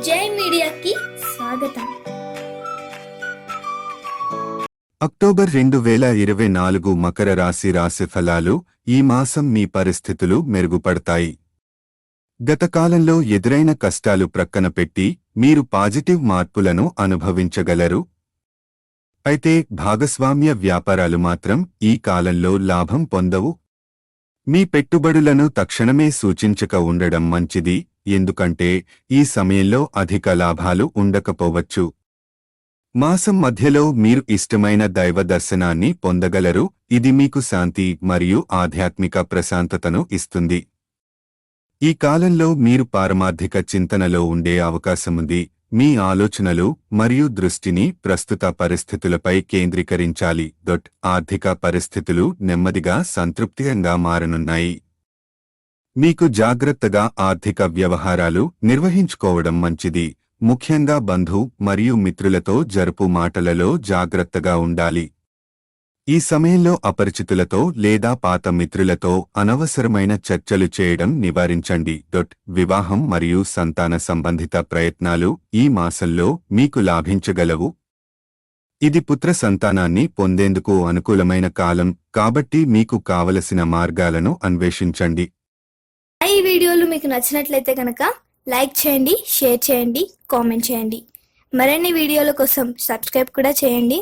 జై మీడియాకి స్వాగతం. అక్టోబర్ 2024 మకర రాశి ఫలాలు. ఈ మాసం మీ పరిస్థితులు మెరుగుపడతాయి. గత కాలంలో ఎదురైన కష్టాలు ప్రక్కన పెట్టి మీరు పాజిటివ్ మార్పులను అనుభవించగలరు. అయితే భాగస్వామ్య వ్యాపారాలు మాత్రం ఈ కాలంలో లాభం పొందవు. మీ పెట్టుబడులను తక్షణమే సూచించక ఉండడం మంచిది, ఎందుకంటే ఈ సమయంలో అధిక లాభాలు ఉండకపోవచ్చు. మాసం మధ్యలో మీరు ఇష్టమైన దైవ దర్శనాన్ని పొందగలరు. ఇది మీకు శాంతి మరియు ఆధ్యాత్మిక ప్రశాంతతను ఇస్తుంది. ఈ కాలంలో మీరు పారమార్థిక చింతనలో ఉండే అవకాశముంది. మీ ఆలోచనలు మరియు దృష్టిని ప్రస్తుత పరిస్థితులపై కేంద్రీకరించాలి. ఆర్థిక పరిస్థితులు నెమ్మదిగా సంతృప్తికరంగా మారనున్నాయి. మీకు జాగ్రత్తగా ఆర్థిక వ్యవహారాలు నిర్వహించుకోవడం మంచిది. ముఖ్యంగా బంధు మరియు మిత్రులతో జరుపు మాటలలో జాగ్రత్తగా ఉండాలి. ఈ సమయంలో అపరిచితులతో లేదా పాత మిత్రులతో అనవసరమైన చర్చలు చేయడం నివారించండి. వివాహం మరియు సంతాన సంబంధిత ప్రయత్నాలు ఈ మాసంలో మీకు లాభించగలవు. ఇది పుత్ర సంతానాన్ని పొందేందుకు అనుకూలమైన కాలం కాబట్టి మీకు కావలసిన మార్గాలను అన్వేషించండి. ఈ వీడియోలు మీకు నచ్చినట్లయితే కనుక లైక్ చేయండి, షేర్ చేయండి, కామెంట్ చేయండి. మరిన్ని వీడియోల కోసం సబ్స్క్రైబ్ కూడా చేయండి.